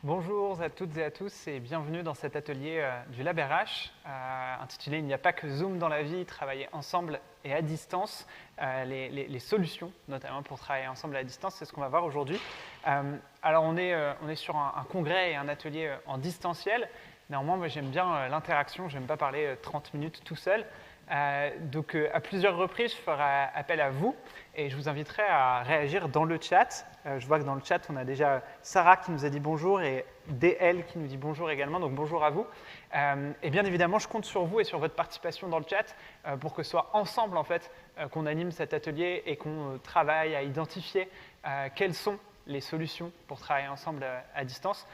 Bonjour à toutes et à tous et bienvenue dans cet atelier du Lab RH intitulé « Il n'y a pas que Zoom dans la vie, travailler ensemble et à distance ». Les solutions, notamment pour travailler ensemble et à distance, c'est ce qu'on va voir aujourd'hui. Alors on est sur un congrès et un atelier en distanciel. Néanmoins, moi j'aime bien l'interaction, je n'aime pas parler 30 minutes tout seul. Donc à plusieurs reprises, je ferai appel à vous et je vous inviterai à réagir dans le chat. Je vois que dans le chat, on a déjà Sarah qui nous a dit bonjour et DL qui nous dit bonjour également, donc bonjour à vous. Et bien évidemment, je compte sur vous et sur votre participation dans le chat pour que ce soit ensemble en fait qu'on anime cet atelier et qu'on travaille à identifier quelles sont les solutions pour travailler ensemble à distance,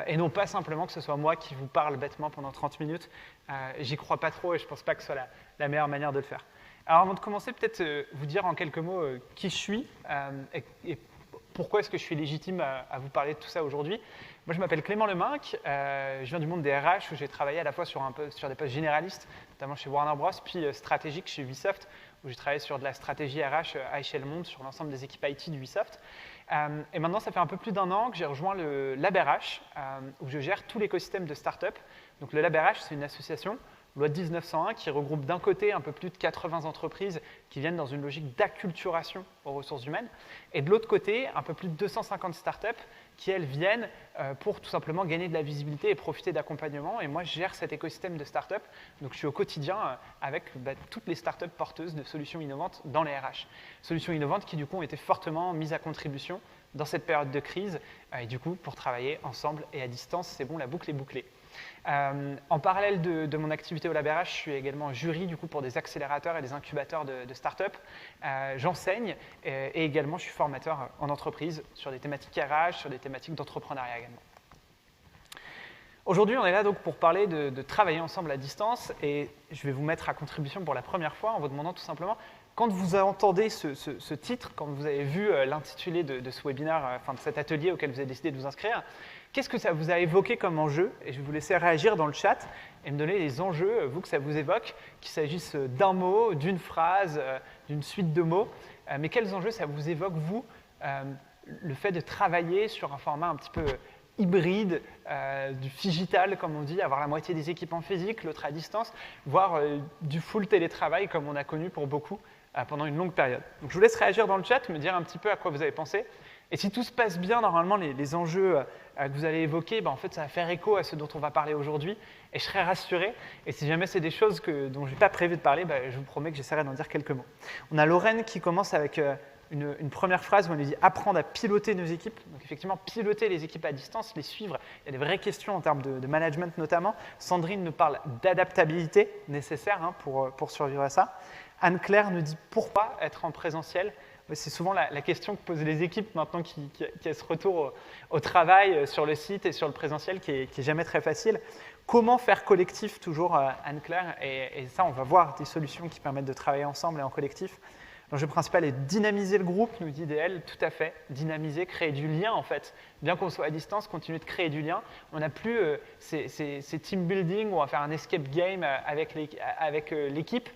et non pas simplement que ce soit moi qui vous parle bêtement pendant 30 minutes. J'y crois pas trop et je pense pas que ce soit la meilleure manière de le faire. Alors avant de commencer, peut-être vous dire en quelques mots qui je suis et pourquoi est-ce que je suis légitime à vous parler de tout ça aujourd'hui. Moi, je m'appelle Clément Leminck, je viens du monde des RH où j'ai travaillé à la fois sur des postes généralistes, notamment chez Warner Bros, puis stratégique chez Ubisoft, où j'ai travaillé sur de la stratégie RH à échelle monde sur l'ensemble des équipes IT d'Ubisoft. Et maintenant, ça fait un peu plus d'un an que j'ai rejoint le Lab RH, où je gère tout l'écosystème de start-up. Donc le Lab RH, c'est une association, loi de 1901, qui regroupe d'un côté un peu plus de 80 entreprises qui viennent dans une logique d'acculturation aux ressources humaines, et de l'autre côté, un peu plus de 250 startups qui, elles, viennent pour tout simplement gagner de la visibilité et profiter d'accompagnement. Et moi, je gère cet écosystème de startups, donc je suis au quotidien avec toutes les startups porteuses de solutions innovantes dans les RH. Solutions innovantes qui, du coup, ont été fortement mises à contribution dans cette période de crise, et du coup, pour travailler ensemble et à distance, c'est bon, la boucle est bouclée. En parallèle de mon activité au Lab RH, je suis également jury du coup, pour des accélérateurs et des incubateurs de start-up. J'enseigne et également je suis formateur en entreprise sur des thématiques RH, sur des thématiques d'entrepreneuriat également. Aujourd'hui, on est là donc pour parler de travailler ensemble à distance et je vais vous mettre à contribution pour la première fois en vous demandant tout simplement, quand vous entendez ce titre, quand vous avez vu l'intitulé de ce webinaire, enfin de cet atelier auquel vous avez décidé de vous inscrire, qu'est-ce que ça vous a évoqué comme enjeu? Et je vais vous laisser réagir dans le chat et me donner les enjeux, vous, que ça vous évoque, qu'il s'agisse d'un mot, d'une phrase, d'une suite de mots. Mais quels enjeux ça vous évoque, vous, le fait de travailler sur un format un petit peu hybride, du digital, comme on dit, avoir la moitié des équipes en physique, l'autre à distance, voire du full télétravail, comme on a connu pour beaucoup pendant une longue période. Donc je vous laisse réagir dans le chat, me dire un petit peu à quoi vous avez pensé. Et si tout se passe bien, normalement, les enjeux que vous allez évoquer, en fait, ça va faire écho à ce dont on va parler aujourd'hui, et je serai rassuré. Et si jamais c'est des choses dont je n'ai pas prévu de parler, je vous promets que j'essaierai d'en dire quelques mots. On a Lorraine qui commence avec une première phrase où on lui dit « apprendre à piloter nos équipes ». Donc effectivement, piloter les équipes à distance, les suivre. Il y a des vraies questions en termes de management notamment. Sandrine nous parle d'adaptabilité nécessaire pour survivre à ça. Anne-Claire nous dit « pourquoi être en présentiel ?» C'est souvent la question que posent les équipes maintenant qui a ce retour au travail sur le site et sur le présentiel qui est jamais très facile. Comment faire collectif toujours, Anne-Claire, et ça, on va voir des solutions qui permettent de travailler ensemble et en collectif. L'enjeu principal est dynamiser le groupe, nous dit DL, tout à fait. Dynamiser, créer du lien en fait. Bien qu'on soit à distance, continuer de créer du lien. On n'a plus ces team building où on va faire un escape game avec l'équipe.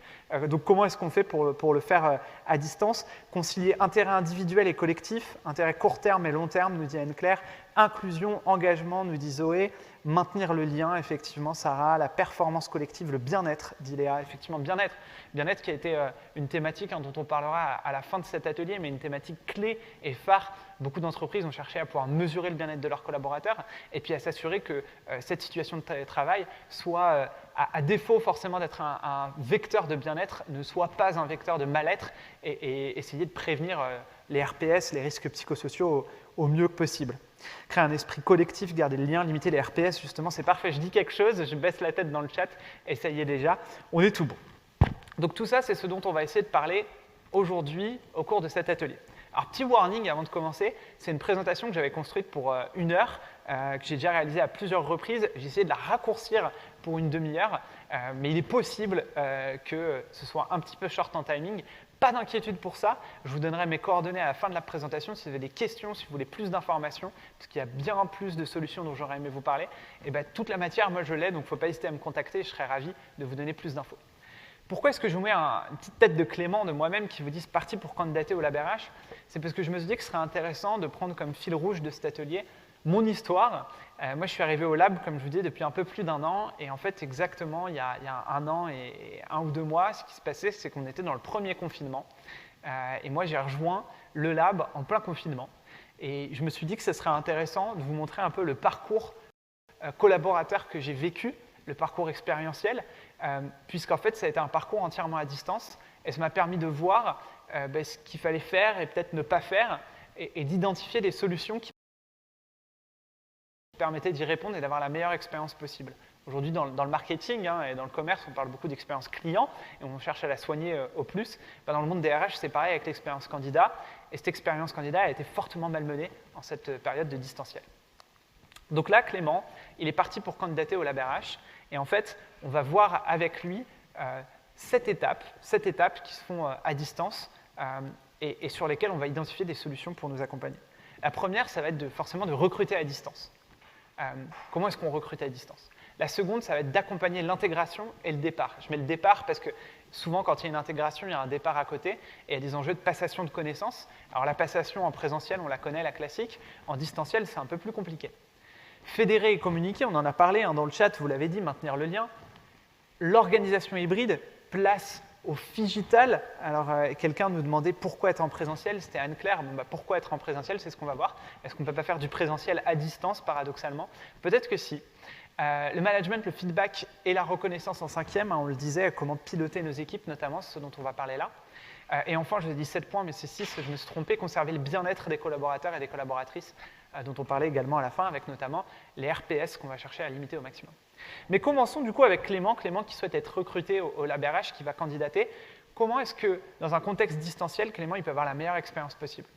Donc comment est-ce qu'on fait pour le faire à distance? Concilier intérêt individuel et collectif, intérêt court terme et long terme, nous dit Anne-Claire. Inclusion, engagement, nous dit Zoé. Maintenir le lien, effectivement, Sarah. La performance collective, le bien-être, dit Léa. Effectivement, bien-être. Bien-être qui a été une thématique dont on parlera à la fin de cet atelier, mais une thématique clé et phare. Beaucoup d'entreprises ont cherché à pouvoir mesurer le bien-être de leurs collaborateurs et puis à s'assurer que cette situation de télétravail soit, à défaut forcément d'être un vecteur de bien-être, ne soit pas un vecteur de mal-être et essayer de prévenir les RPS, les risques psychosociaux au mieux que possible. Créer un esprit collectif, garder le lien, limiter les RPS, justement, c'est parfait. Je dis quelque chose, je baisse la tête dans le chat et ça y est déjà, on est tout bon. Donc tout ça, c'est ce dont on va essayer de parler aujourd'hui au cours de cet atelier. Alors, petit warning avant de commencer, c'est une présentation que j'avais construite pour 1 heure, que j'ai déjà réalisée à plusieurs reprises. J'ai essayé de la raccourcir pour une demi-heure, mais il est possible que ce soit un petit peu short en timing. Pas d'inquiétude pour ça, je vous donnerai mes coordonnées à la fin de la présentation si vous avez des questions, si vous voulez plus d'informations, parce qu'il y a bien plus de solutions dont j'aurais aimé vous parler. Et toute la matière, moi je l'ai, donc il ne faut pas hésiter à me contacter, je serai ravi de vous donner plus d'infos. Pourquoi est-ce que je vous mets une petite tête de Clément de moi-même qui vous dit « c'est parti pour candidater au Lab RH ?» C'est parce que je me suis dit que ce serait intéressant de prendre comme fil rouge de cet atelier mon histoire. Moi, je suis arrivé au Lab, comme je vous dis, depuis un peu plus d'1 an. Et en fait, exactement, il y a 1 an et 1 ou 2 mois, ce qui se passait, c'est qu'on était dans le premier confinement. Et moi, j'ai rejoint le Lab en plein confinement. Et je me suis dit que ce serait intéressant de vous montrer un peu le parcours collaborateur que j'ai vécu, le parcours expérientiel, puisqu'en fait, ça a été un parcours entièrement à distance. Et ça m'a permis de voir ce qu'il fallait faire et peut-être ne pas faire, et d'identifier des solutions qui permettaient d'y répondre et d'avoir la meilleure expérience possible. Aujourd'hui, dans le marketing et dans le commerce, on parle beaucoup d'expérience client et on cherche à la soigner au plus. Dans le monde des RH, c'est pareil avec l'expérience candidat. Et cette expérience candidat a été fortement malmenée en cette période de distanciel. Donc là, Clément, il est parti pour candidater au Lab RH. Et en fait, on va voir avec lui 7 étapes qui se font à distance et sur lesquelles on va identifier des solutions pour nous accompagner. La première, ça va être forcément de recruter à distance. Comment est-ce qu'on recrute à distance? La seconde, ça va être d'accompagner l'intégration et le départ. Je mets le départ parce que souvent, quand il y a une intégration, il y a un départ à côté et il y a des enjeux de passation de connaissances. Alors la passation en présentiel, on la connaît, la classique. En distanciel, c'est un peu plus compliqué. Fédérer et communiquer, on en a parlé dans le chat, vous l'avez dit, maintenir le lien. L'organisation hybride, place au digital. Alors, quelqu'un nous demandait pourquoi être en présentiel. C'était Anne-Claire. Pourquoi être en présentiel? C'est ce qu'on va voir. Est-ce qu'on ne peut pas faire du présentiel à distance, paradoxalement? Peut-être que si. Le management, le feedback et la reconnaissance en 5e, on le disait, comment piloter nos équipes, notamment, c'est ce dont on va parler là. Et enfin, je vous ai dit 7 points, mais c'est 6, je me suis trompé, conserver le bien-être des collaborateurs et des collaboratrices, dont on parlait également à la fin, avec notamment les RPS qu'on va chercher à limiter au maximum. Mais commençons du coup avec Clément qui souhaite être recruté au Lab RH, qui va candidater. Comment est-ce que, dans un contexte distanciel, Clément il peut avoir la meilleure expérience possible?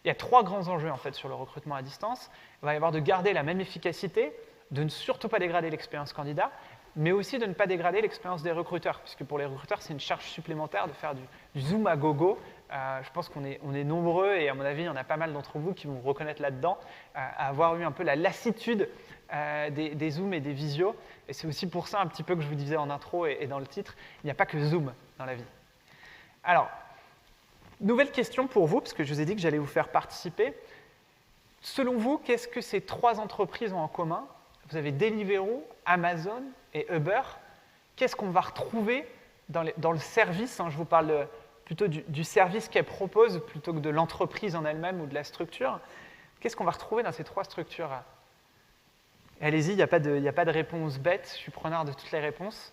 Il y a 3 grands enjeux en fait sur le recrutement à distance. Il va y avoir de garder la même efficacité, de ne surtout pas dégrader l'expérience candidat, mais aussi de ne pas dégrader l'expérience des recruteurs, puisque pour les recruteurs, c'est une charge supplémentaire de faire du zoom à gogo. Je pense qu'on est nombreux, et à mon avis, il y en a pas mal d'entre vous qui vont reconnaître là-dedans, à avoir eu un peu la lassitude des zooms et des visios. Et c'est aussi pour ça un petit peu que je vous disais en intro et dans le titre, il n'y a pas que zoom dans la vie. Alors, nouvelle question pour vous, parce que je vous ai dit que j'allais vous faire participer. Selon vous, qu'est-ce que ces 3 entreprises ont en commun? Vous avez Deliveroo, Amazon et Uber. Qu'est-ce qu'on va retrouver dans le service? Je vous parle plutôt du service qu'elles proposent plutôt que de l'entreprise en elle-même ou de la structure. Qu'est-ce qu'on va retrouver dans ces 3 structures? Allez-y, il n'y a pas de réponse bête, je suis preneur de toutes les réponses.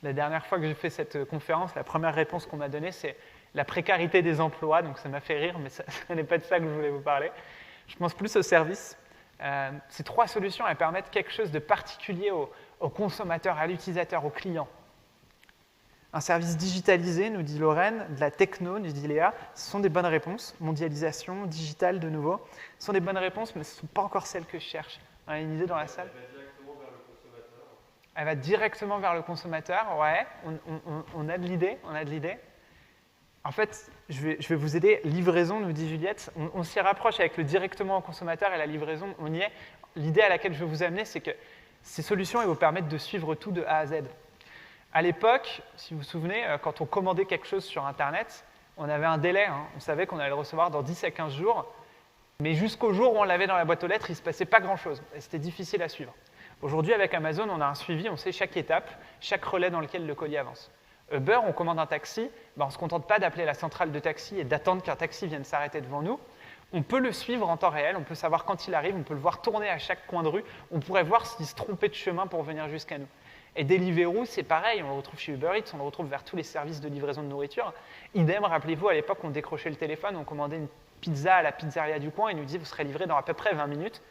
La dernière fois que j'ai fait cette conférence, la première réponse qu'on m'a donnée, c'est la précarité des emplois, donc ça m'a fait rire, mais ce n'est pas de ça que je voulais vous parler. Je pense plus au service. Ces 3 solutions, elles permettent quelque chose de particulier au consommateur, à l'utilisateur, au client. Un service digitalisé, nous dit Lorraine, de la techno, nous dit Léa, ce sont des bonnes réponses. Mondialisation, digital de nouveau, ce sont des bonnes réponses, mais ce ne sont pas encore celles que je cherche. On a une idée dans la salle? Elle va directement vers le consommateur, ouais, on a de l'idée, En fait, je vais vous aider. Livraison, nous dit Juliette. On s'y rapproche avec le directement au consommateur et la livraison, on y est. L'idée à laquelle je vais vous amener, c'est que ces solutions elles vous permettent de suivre tout de A à Z. À l'époque, si vous vous souvenez, quand on commandait quelque chose sur Internet, on avait un délai. On savait qu'on allait le recevoir dans 10 à 15 jours. Mais jusqu'au jour où on l'avait dans la boîte aux lettres, il ne se passait pas grand-chose. Et c'était difficile à suivre. Aujourd'hui, avec Amazon, on a un suivi, on sait chaque étape, chaque relais dans lequel le colis avance. Uber, on commande un taxi, on ne se contente pas d'appeler la centrale de taxi et d'attendre qu'un taxi vienne s'arrêter devant nous. On peut le suivre en temps réel, on peut savoir quand il arrive, on peut le voir tourner à chaque coin de rue, on pourrait voir s'il se trompait de chemin pour venir jusqu'à nous. Et Deliveroo, c'est pareil, on le retrouve chez Uber Eats, on le retrouve vers tous les services de livraison de nourriture. Idem, rappelez-vous, à l'époque, on décrochait le téléphone, on commandait une pizza à la pizzeria du coin, et nous disait vous serez livré dans à peu près 20 minutes.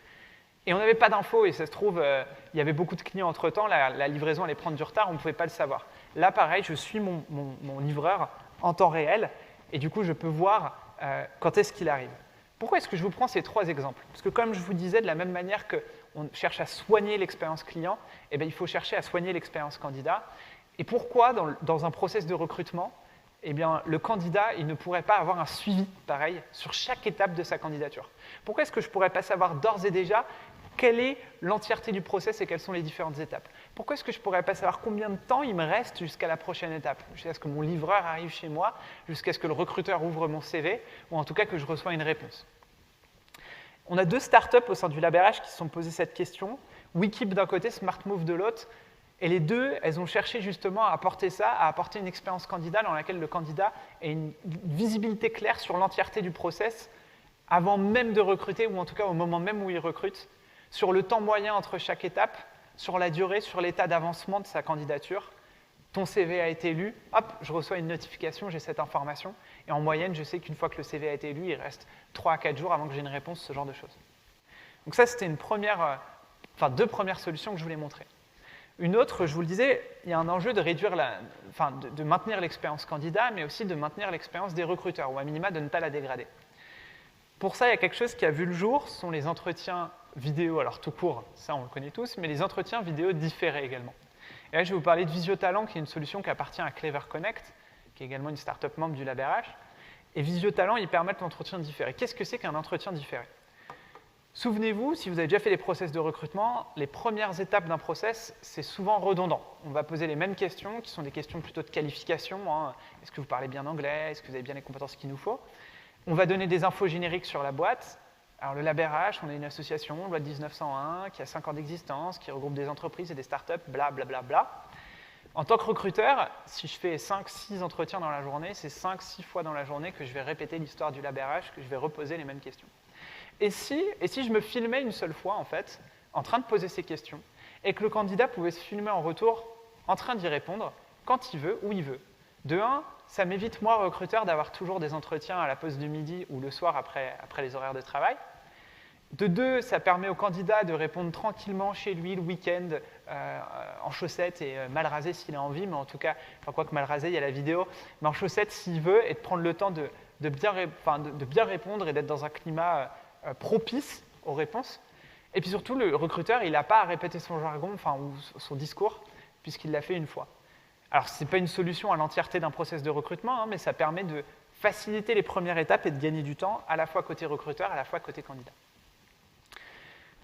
Et on n'avait pas d'infos, et ça se trouve, il y avait beaucoup de clients entre-temps, la livraison allait prendre du retard, on ne pouvait pas le savoir. Là, pareil, je suis mon livreur en temps réel, et du coup, je peux voir quand est-ce qu'il arrive. Pourquoi est-ce que je vous prends ces 3 exemples? Parce que comme je vous disais, de la même manière qu'on cherche à soigner l'expérience client, il faut chercher à soigner l'expérience candidat. Et pourquoi, dans un process de recrutement, le candidat il ne pourrait pas avoir un suivi pareil sur chaque étape de sa candidature? Pourquoi est-ce que je ne pourrais pas savoir d'ores et déjà quelle est l'entièreté du process et quelles sont les différentes étapes. Pourquoi est-ce que je ne pourrais pas savoir combien de temps il me reste jusqu'à la prochaine étape, jusqu'à ce que mon livreur arrive chez moi, jusqu'à ce que le recruteur ouvre mon CV, ou en tout cas que je reçois une réponse. On a 2 startups au sein du LabRH qui se sont posées cette question, Wekeep d'un côté, SmartMove de l'autre, et les deux, elles ont cherché justement à apporter ça, à apporter une expérience candidat dans laquelle le candidat ait une visibilité claire sur l'entièreté du process avant même de recruter, ou en tout cas au moment même où il recrute, sur le temps moyen entre chaque étape, sur la durée, sur l'état d'avancement de sa candidature. Ton CV a été lu, hop, je reçois une notification, j'ai cette information, et en moyenne, je sais qu'une fois que le CV a été lu, il reste 3 à 4 jours avant que j'ai une réponse, ce genre de choses. Donc ça, c'était deux premières solutions que je voulais montrer. Une autre, je vous le disais, il y a un enjeu de réduire de maintenir l'expérience candidat, mais aussi de maintenir l'expérience des recruteurs, ou à minima de ne pas la dégrader. Pour ça, il y a quelque chose qui a vu le jour, ce sont les entretiens vidéo, alors tout court, ça on le connaît tous, mais les entretiens vidéo différés également. Et là, je vais vous parler de Visio-Talent, qui est une solution qui appartient à Clever Connect, qui est également une start-up membre du LabRH. Et Visio-Talent, ils permettent l'entretien différé. Qu'est-ce que c'est qu'un entretien différé? Souvenez-vous, si vous avez déjà fait des process de recrutement, les premières étapes d'un process, c'est souvent redondant. On va poser les mêmes questions, qui sont des questions plutôt de qualification. Hein. Est-ce que vous parlez bien anglais? Est-ce que vous avez bien les compétences qu'il nous faut? On va donner des infos génériques sur la boîte. Alors le LabRH, on est une association, loi de 1901, qui a 5 ans d'existence, qui regroupe des entreprises et des startups, bla bla bla bla. En tant que recruteur, si je fais 5-6 entretiens dans la journée, c'est 5-6 fois dans la journée que je vais répéter l'histoire du LabRH, que je vais reposer les mêmes questions. Et si je me filmais une seule fois, en fait, en train de poser ces questions, et que le candidat pouvait se filmer en retour en train d'y répondre, quand il veut, où il veut. De 1, ça m'évite, moi, recruteur, d'avoir toujours des entretiens à la pause du midi ou le soir après les horaires de travail. De 2, ça permet au candidat de répondre tranquillement chez lui le week-end, en chaussettes et mal rasé s'il a envie, mais en tout cas, enfin quoi que mal rasé, il y a la vidéo, mais en chaussettes s'il veut, et de prendre le temps de bien répondre et d'être dans un climat propice aux réponses. Et puis surtout, le recruteur, il n'a pas à répéter son jargon, ou son discours, puisqu'il l'a fait une fois. Alors, ce n'est pas une solution à l'entièreté d'un process de recrutement, hein, mais ça permet de faciliter les premières étapes et de gagner du temps, à la fois côté recruteur, à la fois côté candidat.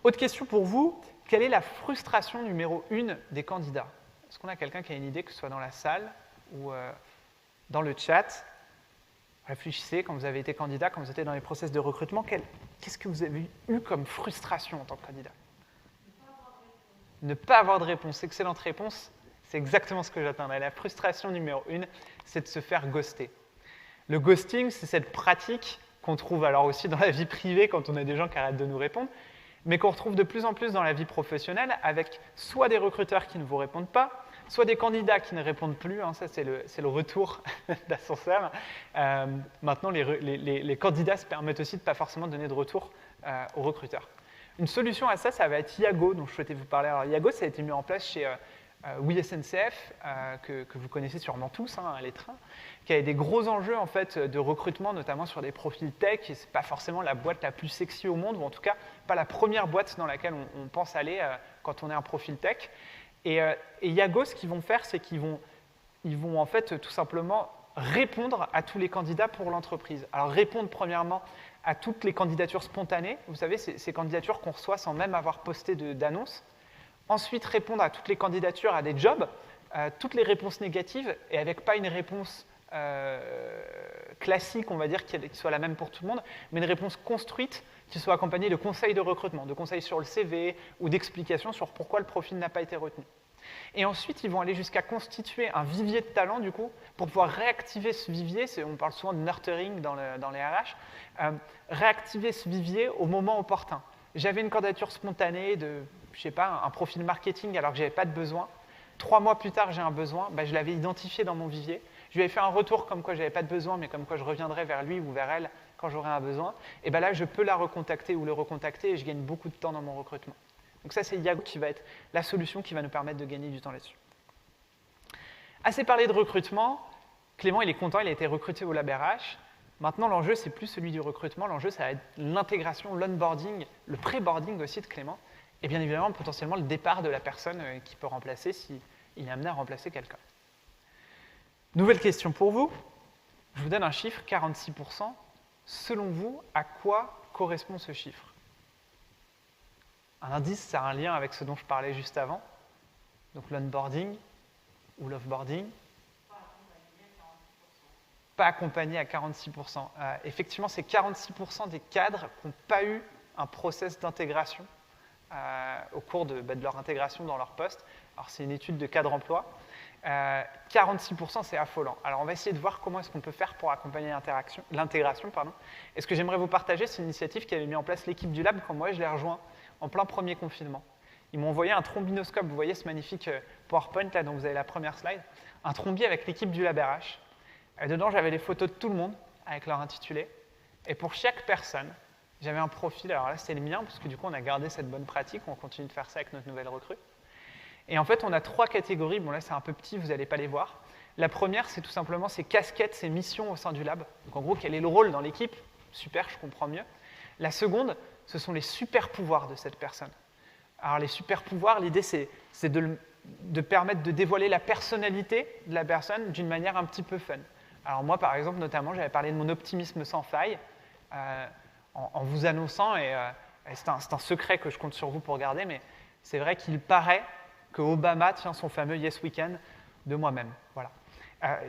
Autre question pour vous, quelle est la frustration numéro 1 des candidats? Est-ce qu'on a quelqu'un qui a une idée, que ce soit dans la salle ou dans le chat? Réfléchissez, quand vous avez été candidat, quand vous étiez dans les process de recrutement, qu'est-ce que vous avez eu comme frustration en tant que candidat? Ne pas avoir de réponse. Excellente réponse. C'est exactement ce que j'attendais. La frustration numéro 1, c'est de se faire ghoster. Le ghosting, c'est cette pratique qu'on trouve alors aussi dans la vie privée quand on a des gens qui arrêtent de nous répondre, mais qu'on retrouve de plus en plus dans la vie professionnelle avec soit des recruteurs qui ne vous répondent pas, soit des candidats qui ne répondent plus, hein, ça c'est le retour d'ascenseur. Maintenant, les candidats se permettent aussi de ne pas forcément donner de retour aux recruteurs. Une solution à ça, ça va être Yago, dont je souhaitais vous parler. Alors Yago, ça a été mis en place chez WeSNCF, que vous connaissez sûrement tous, hein, les trains, qui avait des gros enjeux en fait, de recrutement, notamment sur des profils tech, et ce n'est pas forcément la boîte la plus sexy au monde, ou en tout cas pas la première boîte dans laquelle on pense aller quand on est un profil tech. Et Yago, ce qu'ils vont faire, c'est qu'ils vont en fait tout simplement répondre à tous les candidats pour l'entreprise. Alors répondre premièrement à toutes les candidatures spontanées, vous savez, ces candidatures qu'on reçoit sans même avoir posté d'annonce. Ensuite, répondre à toutes les candidatures à des jobs, toutes les réponses négatives, et avec pas une réponse classique, on va dire, qui soit la même pour tout le monde, mais une réponse construite qui soit accompagnée de conseils de recrutement, de conseils sur le CV ou d'explications sur pourquoi le profil n'a pas été retenu. Et ensuite, ils vont aller jusqu'à constituer un vivier de talent, du coup, pour pouvoir réactiver ce vivier, on parle souvent de nurturing dans les RH, réactiver ce vivier au moment opportun. J'avais une candidature spontanée de, je sais pas, un profil marketing alors que je n'avais pas de besoin. 3 mois plus tard, j'ai un besoin, je l'avais identifié dans mon vivier. Je lui avais fait un retour comme quoi je n'avais pas de besoin, mais comme quoi je reviendrai vers lui ou vers elle quand j'aurai un besoin. Et là, je peux la recontacter ou le recontacter et je gagne beaucoup de temps dans mon recrutement. Donc ça, c'est Yago qui va être la solution qui va nous permettre de gagner du temps là-dessus. Assez parlé de recrutement, Clément, il est content, il a été recruté au LabRH. Maintenant, l'enjeu, c'est plus celui du recrutement. L'enjeu, ça va être l'intégration, l'onboarding, le pré-boarding aussi de Clément. Et bien évidemment, potentiellement, le départ de la personne qui peut remplacer s'il est amené à remplacer quelqu'un. Nouvelle question pour vous. Je vous donne un chiffre, 46%. Selon vous, à quoi correspond ce chiffre? Un indice, c'est un lien avec ce dont je parlais juste avant. Donc l'onboarding ou l'offboarding. Pas accompagné à 46%. Effectivement, c'est 46% des cadres qui n'ont pas eu un process d'intégration au cours de leur intégration dans leur poste. Alors, c'est une étude de cadre emploi. 46%, c'est affolant. Alors, on va essayer de voir comment est-ce qu'on peut faire pour accompagner l'intégration. Et ce que j'aimerais vous partager, c'est une initiative qu'avait mis en place l'équipe du Lab quand moi, je l'ai rejoint en plein premier confinement. Ils m'ont envoyé un trombinoscope. Vous voyez ce magnifique PowerPoint là dont vous avez la première slide. Un trombi avec l'équipe du Lab RH. Dedans, j'avais les photos de tout le monde avec leur intitulé. Et pour chaque personne, j'avais un profil. Alors là, c'était le mien, parce que du coup, on a gardé cette bonne pratique. On continue de faire ça avec notre nouvelle recrue. Et en fait, on a 3 catégories. Bon, là, c'est un peu petit, vous n'allez pas les voir. La première, c'est tout simplement ses casquettes, ses missions au sein du lab. Donc, en gros, quel est le rôle dans l'équipe? Super, je comprends mieux. La seconde, ce sont les super pouvoirs de cette personne. Alors, les super pouvoirs, l'idée, c'est de permettre de dévoiler la personnalité de la personne d'une manière un petit peu fun. Alors moi, par exemple, notamment, j'avais parlé de mon optimisme sans faille en vous annonçant, et c'est un secret que je compte sur vous pour garder, mais c'est vrai qu'il paraît que Obama tient son fameux Yes Weekend de moi-même. Voilà.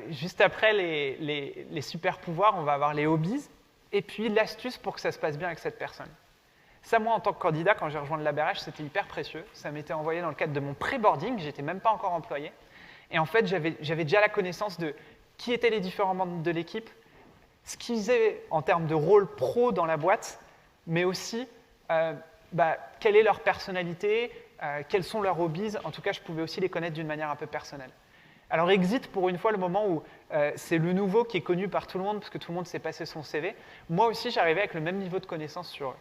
Juste après les super pouvoirs, on va avoir les hobbies, et puis l'astuce pour que ça se passe bien avec cette personne. Ça, moi, en tant que candidat, quand j'ai rejoint le Lab RH, c'était hyper précieux. Ça m'était envoyé dans le cadre de mon pré-boarding, j'étais même pas encore employé. Et en fait, j'avais déjà la connaissance de qui étaient les différents membres de l'équipe, ce qu'ils faisaient en termes de rôle pro dans la boîte, mais aussi quelle est leur personnalité, quels sont leurs hobbies. En tout cas, je pouvais aussi les connaître d'une manière un peu personnelle. Alors, exit pour une fois le moment où c'est le nouveau qui est connu par tout le monde, parce que tout le monde sait passer son CV. Moi aussi, j'arrivais avec le même niveau de connaissance sur eux.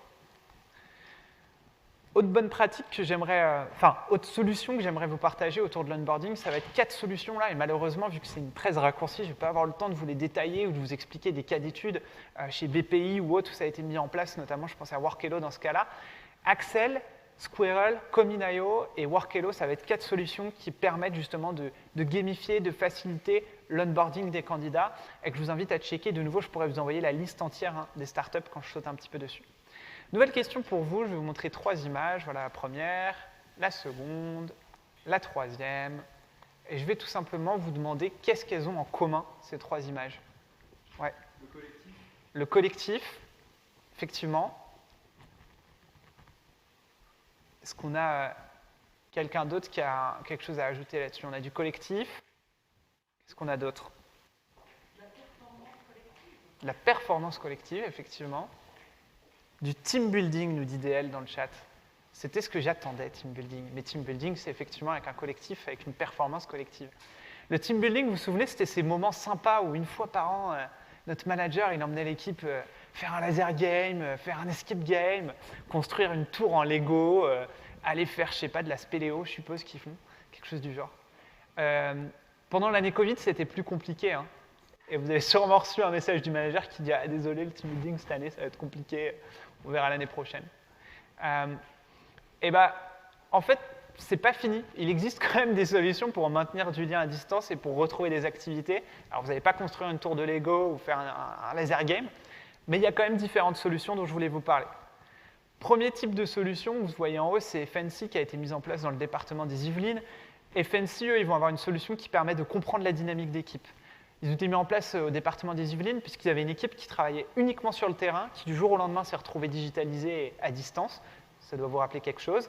Autre bonne pratique que j'aimerais, autre solution que j'aimerais vous partager autour de l'onboarding, ça va être 4 solutions là, et malheureusement, vu que c'est une presse raccourcie, je ne vais pas avoir le temps de vous les détailler ou de vous expliquer des cas d'études chez BPI ou autre où ça a été mis en place, notamment je pense à Workello dans ce cas-là. Axel, Squirrel, Comin.io et Workello, ça va être 4 solutions qui permettent justement de gamifier, de faciliter l'onboarding des candidats, et que je vous invite à checker. De nouveau, je pourrais vous envoyer la liste entière des startups quand je saute un petit peu dessus. Nouvelle question pour vous, je vais vous montrer 3 images. Voilà la première, la seconde, la troisième. Et je vais tout simplement vous demander qu'est-ce qu'elles ont en commun, ces 3 images. Ouais. Le collectif. Le collectif, effectivement. Est-ce qu'on a quelqu'un d'autre qui a quelque chose à ajouter là-dessus? On a du collectif. Qu'est-ce qu'on a d'autre? La performance collective. La performance collective, effectivement. Du team building, nous dit DL dans le chat. C'était ce que j'attendais, team building. Mais team building, c'est effectivement avec un collectif, avec une performance collective. Le team building, vous vous souvenez, c'était ces moments sympas où une fois par an, notre manager, il emmenait l'équipe faire un laser game, faire un escape game, construire une tour en Lego, aller faire, je sais pas, de la spéléo, je suppose qu'ils font, quelque chose du genre. Pendant l'année Covid, c'était plus compliqué, hein. Et vous avez sûrement reçu un message du manager qui dit « Ah, désolé, le team building cette année, ça va être compliqué, on verra l'année prochaine. » En fait, c'est pas fini. Il existe quand même des solutions pour maintenir du lien à distance et pour retrouver des activités. Alors, vous n'allez pas construire une tour de Lego ou faire un laser game, mais il y a quand même différentes solutions dont je voulais vous parler. Premier type de solution, vous voyez en haut, c'est Fancy qui a été mise en place dans le département des Yvelines. Et Fancy, eux, ils vont avoir une solution qui permet de comprendre la dynamique d'équipe. Ils ont été mis en place au département des Yvelines puisqu'ils avaient une équipe qui travaillait uniquement sur le terrain, qui du jour au lendemain s'est retrouvée digitalisée à distance. Ça doit vous rappeler quelque chose.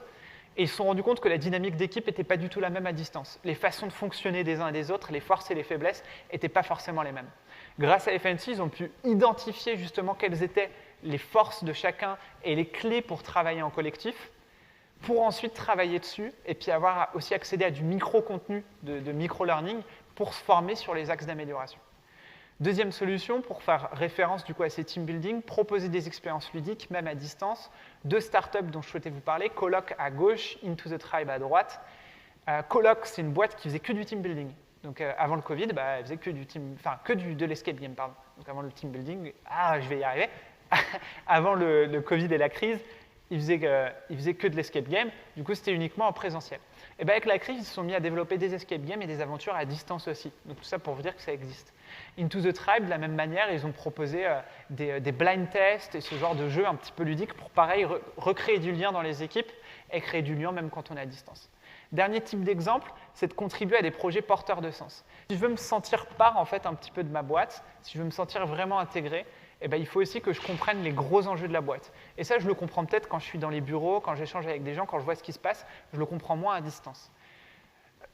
Et ils se sont rendus compte que la dynamique d'équipe n'était pas du tout la même à distance. Les façons de fonctionner des uns et des autres, les forces et les faiblesses, n'étaient pas forcément les mêmes. Grâce à FNC, ils ont pu identifier justement quelles étaient les forces de chacun et les clés pour travailler en collectif, pour ensuite travailler dessus et puis avoir aussi accédé à du micro-contenu, de micro-learning, pour se former sur les axes d'amélioration. Deuxième solution, pour faire référence du coup à ces team building, proposer des expériences ludiques, même à distance. 2 startups dont je souhaitais vous parler, Coloc à gauche, Into the Tribe à droite. Coloc, c'est une boîte qui faisait que du team building. Donc avant le Covid, elle faisait que de l'escape game, pardon. Donc avant le team building, je vais y arriver. Avant le Covid et la crise, ils faisaient que de l'escape game. Du coup, c'était uniquement en présentiel. Et avec la crise, ils se sont mis à développer des escape games et des aventures à distance aussi. Donc tout ça pour vous dire que ça existe. Into the Tribe, de la même manière, ils ont proposé des blind tests et ce genre de jeu un petit peu ludique pour, pareil, recréer du lien dans les équipes et créer du lien même quand on est à distance. Dernier type d'exemple, c'est de contribuer à des projets porteurs de sens. Si je veux me sentir part en fait un petit peu de ma boîte, si je veux me sentir vraiment intégré, eh ben, il faut aussi que je comprenne les gros enjeux de la boîte. Et ça, je le comprends peut-être quand je suis dans les bureaux, quand j'échange avec des gens, quand je vois ce qui se passe, je le comprends moins à distance.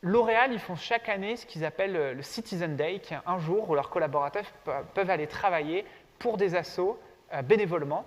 L'Oréal, ils font chaque année ce qu'ils appellent le Citizen Day, qui est un jour où leurs collaborateurs peuvent aller travailler pour des assos bénévolement,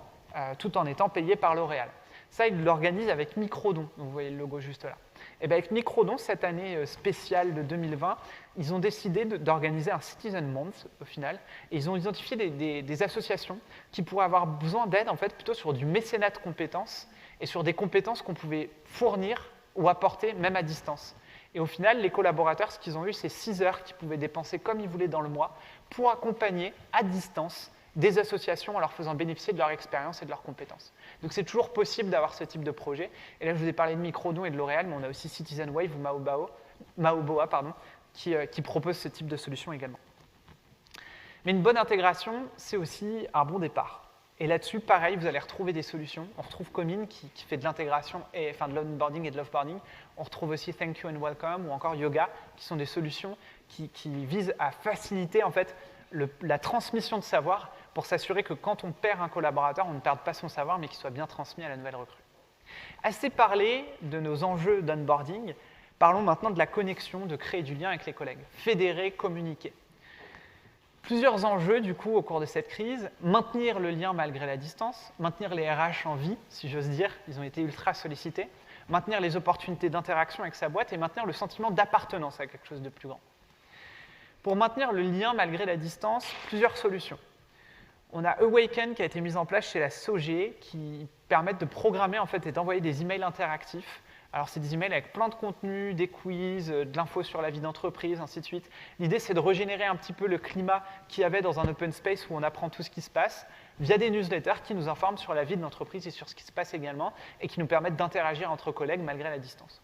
tout en étant payés par L'Oréal. Ça, ils l'organisent avec Microdon, donc vous voyez le logo juste là. Et bien avec Microdon, cette année spéciale de 2020, ils ont décidé d'organiser un Citizen Month au final, et ils ont identifié des associations qui pourraient avoir besoin d'aide en fait plutôt sur du mécénat de compétences et sur des compétences qu'on pouvait fournir ou apporter même à distance. Et au final, les collaborateurs, ce qu'ils ont eu, c'est 6 heures qu'ils pouvaient dépenser comme ils voulaient dans le mois pour accompagner à distance des associations en leur faisant bénéficier de leur expérience et de leurs compétences. Donc c'est toujours possible d'avoir ce type de projet. Et là, je vous ai parlé de Microdon et de L'Oréal, mais on a aussi Citizen Wave ou Maoboa, qui propose ce type de solution également. Mais une bonne intégration, c'est aussi un bon départ. Et là-dessus, pareil, vous allez retrouver des solutions. On retrouve Comin qui fait de l'intégration, enfin de l'onboarding et de l'offboarding. On retrouve aussi Thank You and Welcome ou encore Yoga, qui sont des solutions qui visent à faciliter en fait la transmission de savoir pour s'assurer que quand on perd un collaborateur, on ne perde pas son savoir, mais qu'il soit bien transmis à la nouvelle recrue. Assez parlé de nos enjeux d'onboarding, parlons maintenant de la connexion, de créer du lien avec les collègues. Fédérer, communiquer. Plusieurs enjeux, du coup, au cours de cette crise. Maintenir le lien malgré la distance, maintenir les RH en vie, si j'ose dire, ils ont été ultra sollicités, maintenir les opportunités d'interaction avec sa boîte et maintenir le sentiment d'appartenance à quelque chose de plus grand. Pour maintenir le lien malgré la distance, plusieurs solutions. On a Awaken qui a été mis en place chez la Sogé qui permettent de programmer en fait, et d'envoyer des emails interactifs. Alors, c'est des emails avec plein de contenus, des quiz, de l'info sur la vie d'entreprise, ainsi de suite. L'idée, c'est de régénérer un petit peu le climat qu'il y avait dans un open space où on apprend tout ce qui se passe via des newsletters qui nous informent sur la vie de l'entreprise et sur ce qui se passe également et qui nous permettent d'interagir entre collègues malgré la distance.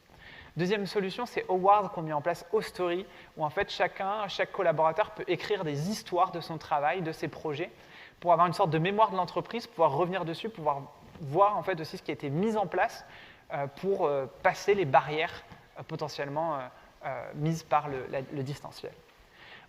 Deuxième solution, c'est Awards qu'on met en place au Story, où en fait chaque collaborateur peut écrire des histoires de son travail, de ses projets, pour avoir une sorte de mémoire de l'entreprise, pouvoir revenir dessus, pouvoir voir en fait aussi ce qui a été mis en place pour passer les barrières potentiellement mises par le distanciel.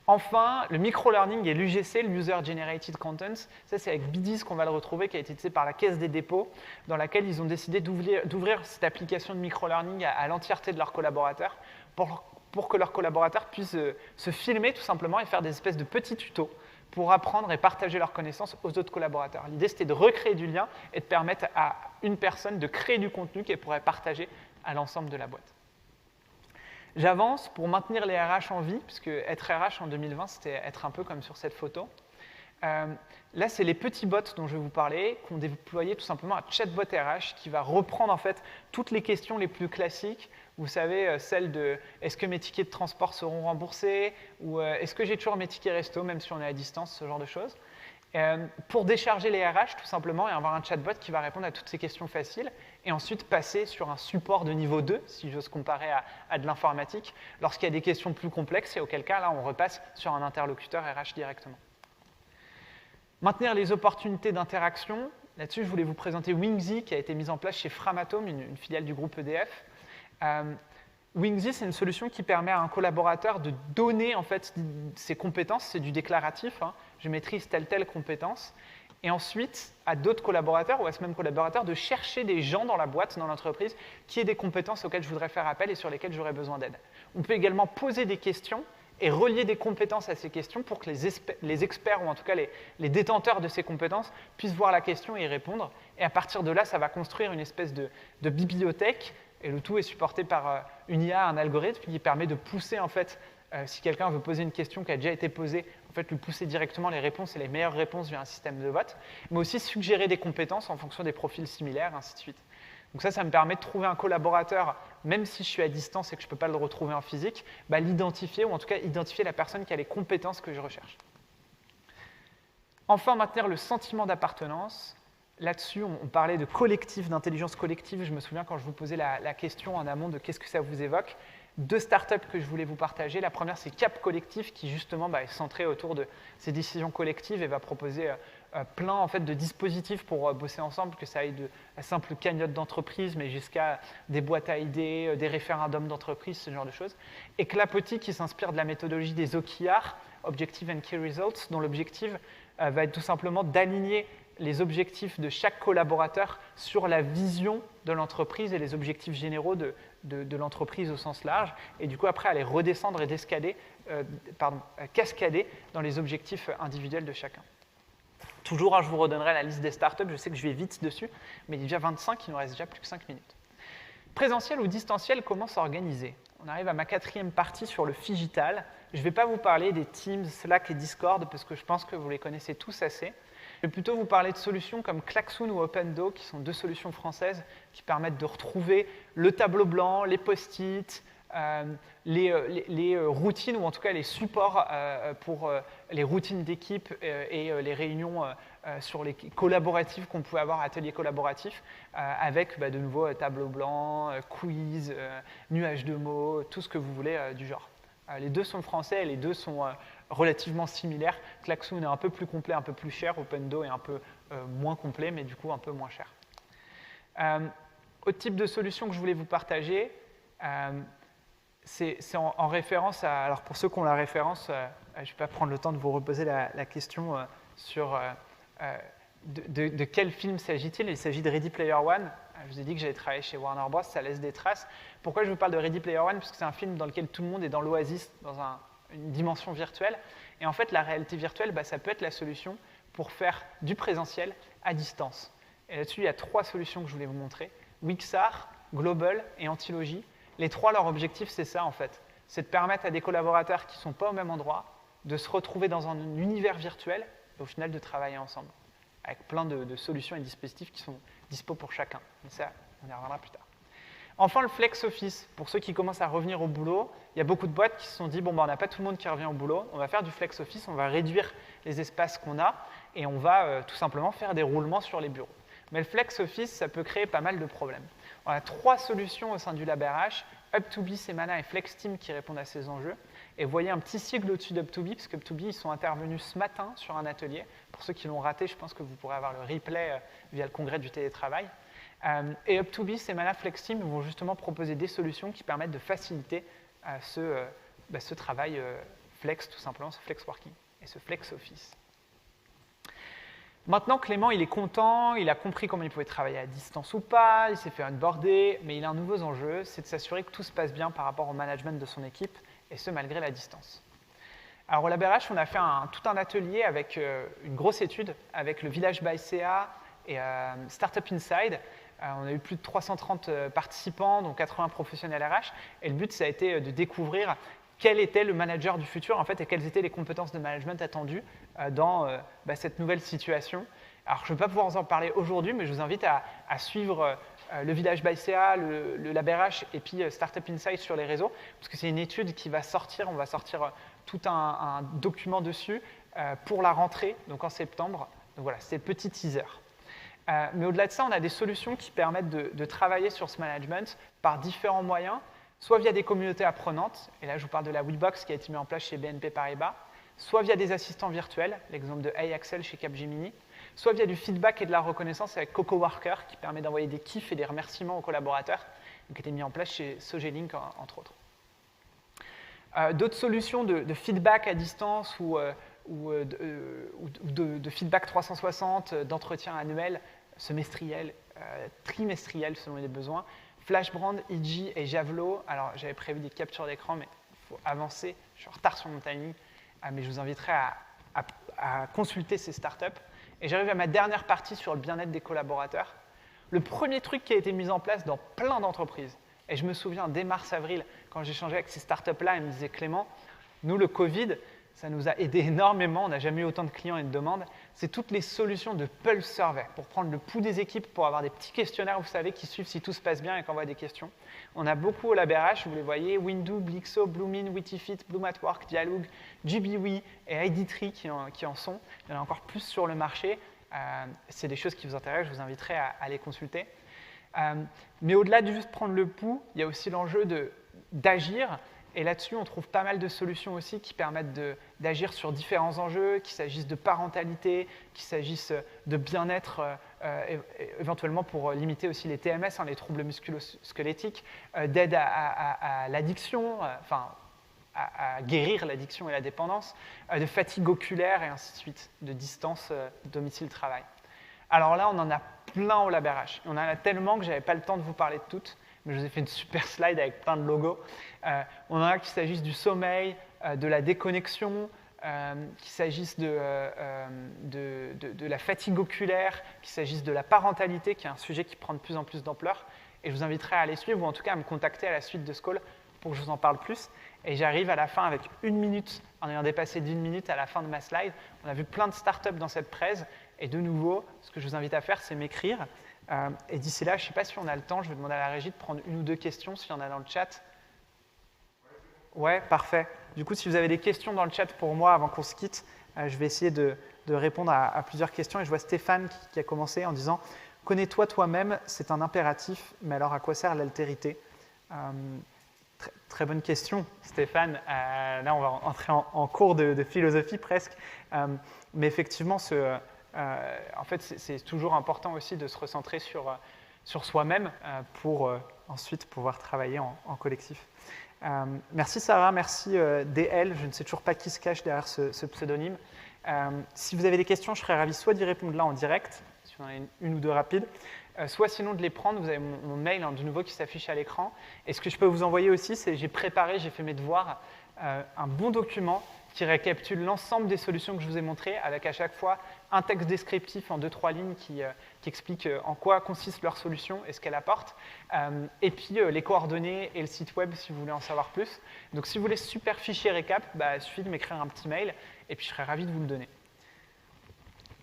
Enfin, le micro-learning et l'UGC, le User Generated Content, ça c'est avec Bidis qu'on va le retrouver, qui a été utilisé par la Caisse des dépôts, dans laquelle ils ont décidé d'ouvrir cette application de micro-learning à l'entièreté de leurs collaborateurs pour que leurs collaborateurs puissent se filmer tout simplement et faire des espèces de petits tutos pour apprendre et partager leurs connaissances aux autres collaborateurs. L'idée, c'était de recréer du lien et de permettre à une personne de créer du contenu qu'elle pourrait partager à l'ensemble de la boîte. J'avance pour maintenir les RH en vie, puisque être RH en 2020, c'était être un peu comme sur cette photo. Là, c'est les petits bots dont je vais vous parler, qu'on déployé tout simplement un chatbot RH qui va reprendre en fait toutes les questions les plus classiques. Vous savez, celle de est-ce que mes tickets de transport seront remboursés ou est-ce que j'ai toujours mes tickets resto, même si on est à distance, ce genre de choses. Pour décharger les RH, tout simplement, et avoir un chatbot qui va répondre à toutes ces questions faciles, et ensuite passer sur un support de niveau 2, si j'ose comparer à de l'informatique, lorsqu'il y a des questions plus complexes, et auquel cas, là, on repasse sur un interlocuteur RH directement. Maintenir les opportunités d'interaction. Là-dessus, je voulais vous présenter Wingsy, qui a été mise en place chez Framatome, une filiale du groupe EDF. Wingsy, c'est une solution qui permet à un collaborateur de donner en fait ses compétences, c'est du déclaratif, hein, je maîtrise telle compétence, et ensuite à d'autres collaborateurs ou à ce même collaborateur de chercher des gens dans la boîte, dans l'entreprise, qui aient des compétences auxquelles je voudrais faire appel et sur lesquelles j'aurais besoin d'aide. On peut également poser des questions et relier des compétences à ces questions pour que les experts, ou en tout cas les détenteurs de ces compétences, puissent voir la question et y répondre. Et à partir de là, ça va construire une espèce de bibliothèque, et le tout est supporté par une IA, un algorithme qui permet de pousser, en fait, si quelqu'un veut poser une question qui a déjà été posée, en fait, lui pousser directement les réponses et les meilleures réponses via un système de vote, mais aussi suggérer des compétences en fonction des profils similaires, ainsi de suite. Donc ça me permet de trouver un collaborateur, même si je suis à distance et que je ne peux pas le retrouver en physique, l'identifier, ou en tout cas identifier la personne qui a les compétences que je recherche. Enfin, maintenir le sentiment d'appartenance. Là-dessus, on parlait de collectif, d'intelligence collective. Je me souviens quand je vous posais la question en amont de qu'est-ce que ça vous évoque. 2 startups que je voulais vous partager. La première, c'est Cap Collectif, qui justement est centré autour de ces décisions collectives et va proposer plein en fait, de dispositifs pour bosser ensemble, que ça aille de la simple cagnotte d'entreprise, mais jusqu'à des boîtes à idées, des référendums d'entreprise, ce genre de choses. Et Clapotis, qui s'inspire de la méthodologie des OKR, Objective and Key Results, dont l'objectif va être tout simplement d'aligner les objectifs de chaque collaborateur sur la vision de l'entreprise et les objectifs généraux de l'entreprise au sens large, et du coup après aller redescendre et cascader dans les objectifs individuels de chacun. Toujours, je vous redonnerai la liste des startups, je sais que je vais vite dessus, mais il est déjà 25, il nous reste déjà plus que 5 minutes. Présentiel ou distanciel, comment s'organiser? On arrive à ma 4e partie sur le phygital. Je ne vais pas vous parler des Teams, Slack et Discord, parce que je pense que vous les connaissez tous assez. Je vais plutôt vous parler de solutions comme Klaxoon ou Opendo, qui sont 2 solutions françaises qui permettent de retrouver le tableau blanc, les post-it, les routines, ou en tout cas les supports pour les routines d'équipe et les réunions sur les collaboratives qu'on pouvait avoir, ateliers collaboratifs, avec de nouveau tableau blanc, quiz, nuage de mots, tout ce que vous voulez du genre. Les 2 sont français et les 2 sont relativement similaires. Klaxoon est un peu plus complet, un peu plus cher. Opendo est un peu moins complet, mais du coup un peu moins cher. Autre type de solution que je voulais vous partager, c'est en référence à... Alors pour ceux qui ont la référence, je ne vais pas prendre le temps de vous reposer la question sur de quel film s'agit-il. Il s'agit de Ready Player One. Je vous ai dit que j'allais travailler chez Warner Bros, ça laisse des traces. Pourquoi je vous parle de Ready Player One? Parce que c'est un film dans lequel tout le monde est dans l'oasis, dans une dimension virtuelle. Et en fait, la réalité virtuelle, ça peut être la solution pour faire du présentiel à distance. Et là-dessus, il y a 3 solutions que je voulais vous montrer. Wixar, Global et Antilogy. Les 3, leur objectif, c'est ça en fait. C'est de permettre à des collaborateurs qui ne sont pas au même endroit de se retrouver dans un univers virtuel et au final de travailler ensemble, avec plein de solutions et dispositifs qui sont dispo pour chacun. Mais ça, on y reviendra plus tard. Enfin, le flex office. Pour ceux qui commencent à revenir au boulot, il y a beaucoup de boîtes qui se sont dit, on n'a pas tout le monde qui revient au boulot, on va faire du flex office, on va réduire les espaces qu'on a et on va tout simplement faire des roulements sur les bureaux. Mais le flex office, ça peut créer pas mal de problèmes. On a 3 solutions au sein du Lab RH, Up2B, Semana et FlexTeam qui répondent à ces enjeux. Et vous voyez un petit sigle au-dessus d'Up2B, parce qu'Up2B, ils sont intervenus ce matin sur un atelier. Pour ceux qui l'ont raté, je pense que vous pourrez avoir le replay via le congrès du télétravail. Et Up2B, Semana, FlexTeam vont justement proposer des solutions qui permettent de faciliter ce travail flex, tout simplement, ce flex working et ce flex office. Maintenant, Clément, il est content, il a compris comment il pouvait travailler à distance ou pas, il s'est fait onboarder, mais il a un nouveau enjeu, c'est de s'assurer que tout se passe bien par rapport au management de son équipe, et ce, malgré la distance. Alors, au Lab RH, on a fait tout un atelier avec une grosse étude, avec le Village by CA et Startup Inside. On a eu plus de 330 participants, dont 80 professionnels RH, et le but, ça a été de découvrir quel était le manager du futur en fait, et quelles étaient les compétences de management attendues dans cette nouvelle situation. Alors, je ne vais pas pouvoir vous en parler aujourd'hui, mais je vous invite à suivre le Village by CA, le Lab RH et puis Startup Insight sur les réseaux, parce que c'est une étude qui va sortir, on va sortir tout un document dessus pour la rentrée, donc en septembre. Donc voilà, c'est petit teaser. Mais au-delà de ça, on a des solutions qui permettent de travailler sur ce management par différents moyens, soit via des communautés apprenantes, et là je vous parle de la WeBox qui a été mise en place chez BNP Paribas, soit via des assistants virtuels, l'exemple de Axel chez Capgemini, soit via du feedback et de la reconnaissance avec CocoWorker qui permet d'envoyer des kiffs et des remerciements aux collaborateurs, qui a été mis en place chez Sogelink entre autres. D'autres solutions de feedback à distance ou de feedback 360, d'entretien annuel, semestriel, trimestriel selon les besoins, Flashbrand, Iji et Javelot. Alors, j'avais prévu des captures d'écran, mais il faut avancer. Je suis en retard sur mon timing, mais je vous inviterai à consulter ces startups. Et j'arrive à ma dernière partie sur le bien-être des collaborateurs. Le premier truc qui a été mis en place dans plein d'entreprises, et je me souviens dès mars-avril, quand j'échangeais avec ces startups-là, ils me disaient « Clément, nous, le Covid, ça nous a aidé énormément, on n'a jamais eu autant de clients et de demandes. C'est toutes les solutions de Pulse Survey pour prendre le pouls des équipes, pour avoir des petits questionnaires, vous savez, qui suivent si tout se passe bien et qui envoient des questions. On a beaucoup au Lab RH, vous les voyez, Windu, Blixo, Bloomin, Wittyfit, Bloom at Work, Dialogue, JBWE et ID3 qui en sont. Il y en a encore plus sur le marché. C'est des choses qui vous intéressent, je vous inviterai à les consulter. Mais au-delà de juste prendre le pouls, il y a aussi l'enjeu d'agir. Et là-dessus, on trouve pas mal de solutions aussi qui permettent d'agir sur différents enjeux, qu'il s'agisse de parentalité, qu'il s'agisse de bien-être, éventuellement pour limiter aussi les TMS, les troubles musculo-squelettiques, d'aide à l'addiction, à guérir l'addiction et la dépendance, de fatigue oculaire et ainsi de suite, de distance domicile-travail. Alors là, on en a plein au LabRH. On en a tellement que je n'avais pas le temps de vous parler de toutes, mais je vous ai fait une super slide avec plein de logos. On en a qu'il s'agisse du sommeil, de la déconnexion, qu'il s'agisse de la fatigue oculaire, qu'il s'agisse de la parentalité, qui est un sujet qui prend de plus en plus d'ampleur. Et je vous inviterai à les suivre ou en tout cas à me contacter à la suite de ce call pour que je vous en parle plus. Et j'arrive à la fin avec 1 minute, en ayant dépassé d'1 minute à la fin de ma slide. On a vu plein de startups dans cette presse. Et de nouveau, ce que je vous invite à faire, c'est m'écrire. Et d'ici là, je ne sais pas si on a le temps, je vais demander à la régie de prendre 1 ou 2 questions s'il y en a dans le chat. Ouais, parfait. Du coup, si vous avez des questions dans le chat pour moi avant qu'on se quitte, je vais essayer de répondre à plusieurs questions. Et je vois Stéphane qui a commencé en disant « Connais-toi toi-même, c'est un impératif, mais alors à quoi sert l'altérité ?» Très bonne question, Stéphane. Là, on va entrer en cours de philosophie presque. Mais effectivement, en fait, c'est toujours important aussi de se recentrer sur soi-même pour ensuite pouvoir travailler en collectif. Merci Sarah, merci DL. Je ne sais toujours pas qui se cache derrière ce pseudonyme. Si vous avez des questions, je serais ravi soit d'y répondre là en direct, si vous en avez une ou deux rapides, soit sinon de les prendre. Vous avez mon mail de nouveau qui s'affiche à l'écran. Et ce que je peux vous envoyer aussi, c'est j'ai fait mes devoirs, un bon document qui récapitule l'ensemble des solutions que je vous ai montrées, avec à chaque fois un texte descriptif en 2-3 lignes qui explique en quoi consiste leur solution et ce qu'elle apporte, et puis les coordonnées et le site web si vous voulez en savoir plus. Donc si vous voulez super fichier récap, il suffit de m'écrire un petit mail et puis je serai ravi de vous le donner.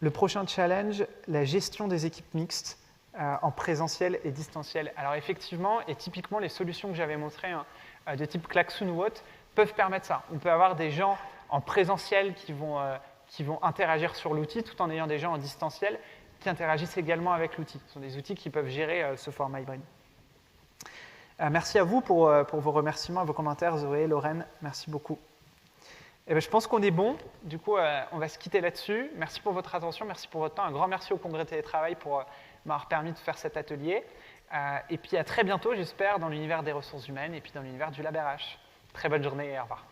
Le prochain challenge, la gestion des équipes mixtes en présentiel et distanciel. Alors effectivement, et typiquement les solutions que j'avais montrées de type Klaxoon ou autre peuvent permettre ça. On peut avoir des gens en présentiel qui vont interagir sur l'outil tout en ayant des gens en distanciel qui interagissent également avec l'outil. Ce sont des outils qui peuvent gérer ce format hybride. Merci à vous pour vos remerciements et vos commentaires, Zoé, Lorraine, merci beaucoup. Et bien, je pense qu'on est bon. Du coup, on va se quitter là-dessus. Merci pour votre attention, merci pour votre temps. Un grand merci au Congrès Télétravail pour m'avoir permis de faire cet atelier. Et puis à très bientôt, j'espère, dans l'univers des ressources humaines et puis dans l'univers du LabRH. Très bonne journée et au revoir.